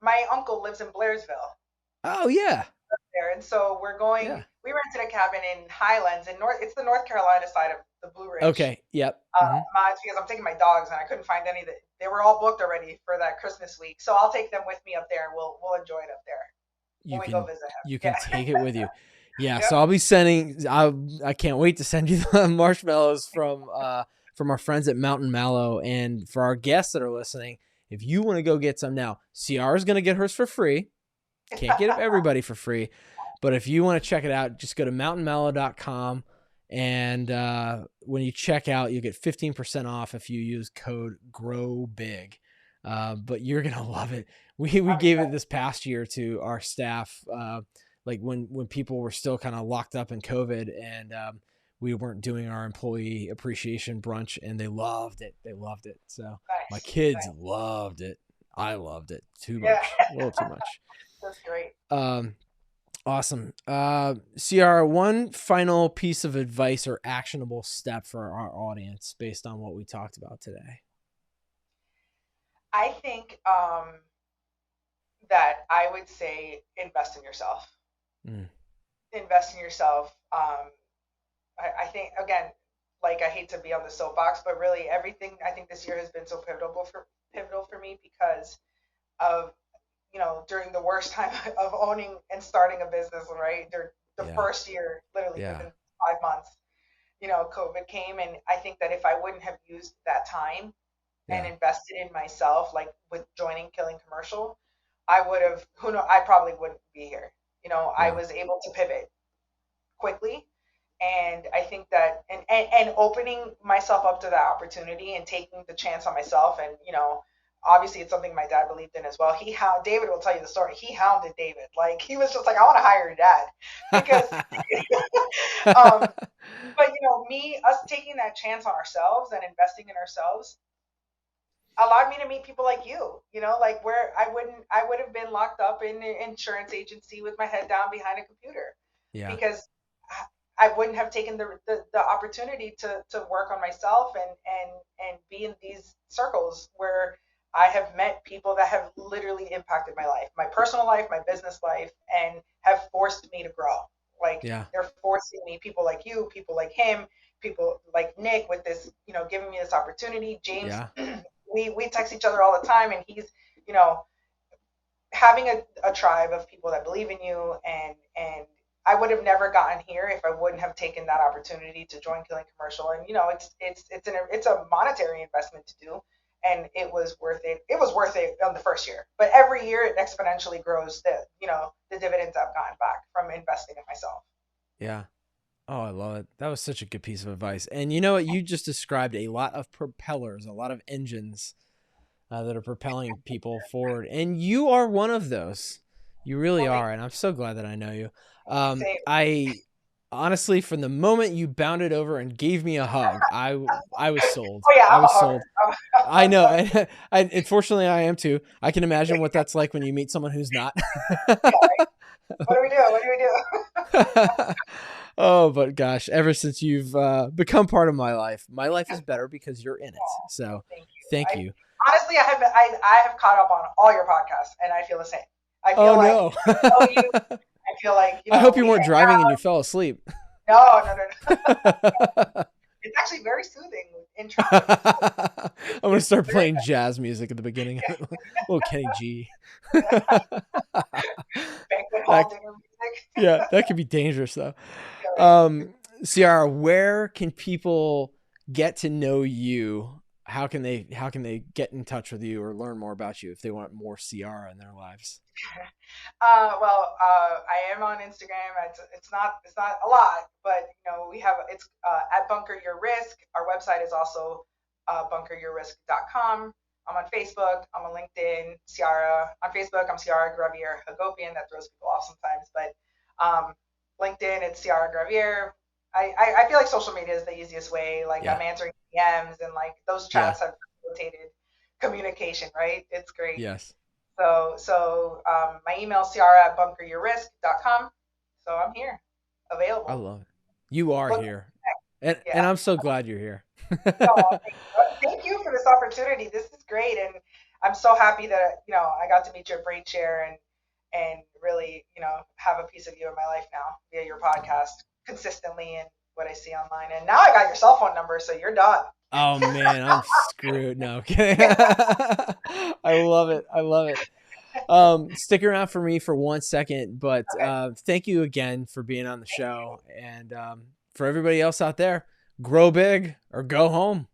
My uncle lives in Blairsville Oh yeah, there, and so we're going. yeah. We rented a cabin in Highlands in North. It's the North Carolina side of the Blue Ridge Okay. Yep. Hmm. Mods because I'm taking my dogs and I couldn't find any that they were all booked already for that Christmas week. So I'll take them with me up there and we'll enjoy it up there when You we go can visit him. you can Yeah. take it with you. Yeah. So Yep. I'll be sending. I can't wait to send you the marshmallows from our friends at Mountain Mallow, and for our guests that are listening. If you want to go get some now, Ciara's going to get hers for free. Can't get everybody for free. But if you want to check it out, just go to mountainmallow.com. And when you check out, you get 15% off if you use code GROWBIG. But you're going to love it. We I'm gave it excited. this past year to our staff, like when people were still kind of locked up in COVID and we weren't doing our employee appreciation brunch, and they loved it. They loved it. So my Nice. kids Nice. loved it. I loved it too Yeah. much, a little too much. That's great. Um, awesome. Ciara, one final piece of advice or actionable step for our audience based on what we talked about today. I think that I would say invest in yourself. Mm, Invest in yourself. I think again, like I hate to be on the soapbox, but really everything I think this year has been so pivotal for me because of during the worst time of owning and starting a business, right? The yeah. first year, literally Yeah. within 5 months, COVID came, and I think that if I wouldn't have used that time and Yeah. invested in myself, like with joining Killing Commercial, I would have, who know, I probably wouldn't be here. I Yeah. was able to pivot quickly, And I think that, and opening myself up to that opportunity and taking the chance on myself. And, obviously it's something my dad believed in as well. David will tell you the story. He hounded David. Like, he was just like, I want to hire your dad because, um, but us taking that chance on ourselves and investing in ourselves allowed me to meet people like you, like where I would have been locked up in an insurance agency with my head down behind a computer Yeah. because I wouldn't have taken the opportunity to work on myself and be in these circles where I have met people that have literally impacted my life, my personal life, my business life, and have forced me to grow. Like, Yeah. they're forcing me, people like you, people like him, people like Nick with this, giving me this opportunity. James, Yeah. we text each other all the time, and he's, you know, having a tribe of people that believe in you, and I would have never gotten here if I wouldn't have taken that opportunity to join Killing Commercial. And it's a monetary investment to do, and it was worth it. It was worth it on the first year, but every year it exponentially grows the dividends I've gotten back from investing in myself. Yeah. Oh, I love it. That was such a good piece of advice. And you know what? You just described a lot of propellers, a lot of engines that are propelling people forward. And you are one of those. You really are. And I'm so glad that I know you. I honestly, from the moment you bounded over and gave me a hug, I was sold. Oh yeah, I I'm a was hugger. sold. I know. Unfortunately, I am too. I can imagine what that's like when you meet someone who's not. Yeah, right? What do we do? What do we do? Oh, but gosh, ever since you've become part of my life is better because you're in it. So thank you. Honestly, I have caught up on all your podcasts, and I feel the same. I feel like no. I know you. I feel like I hope you weren't driving and you fell asleep. No. It's actually very soothing in traffic. I'm gonna start playing jazz music at the beginning. Little Kenny G. Banquet hall dinner music. Yeah, that could be dangerous though. Yeah, Ciara, where can people get to know you? How can they get in touch with you or learn more about you if they want more Ciara in their lives? I am on Instagram. It's not a lot, but it's at Bunker Your Risk. Our website is also bunkeryourrisk.com. I'm on Facebook. I'm on LinkedIn. On Facebook, I'm Ciara Gravier Hagopian. That throws people off sometimes, but LinkedIn, it's Ciara Gravier. I feel like social media is the easiest way. Like, I'm answering DMs, and like those chats have facilitated communication, right? It's great. Yes. So my email is ciara@bunkeryourrisk.com. So I'm here, available. I love it. You are here. And I'm so glad you're here. Thank you for this opportunity. This is great. And I'm so happy that, I got to meet your brain chair and really, have a piece of you in my life now via your podcast consistently and what I see online. And now I got your cell phone number, so you're done. Oh man, I'm screwed. No, kidding. I love it. Stick around for me for 1 second, but thank you again for being on the show. And for everybody else out there, grow big or go home.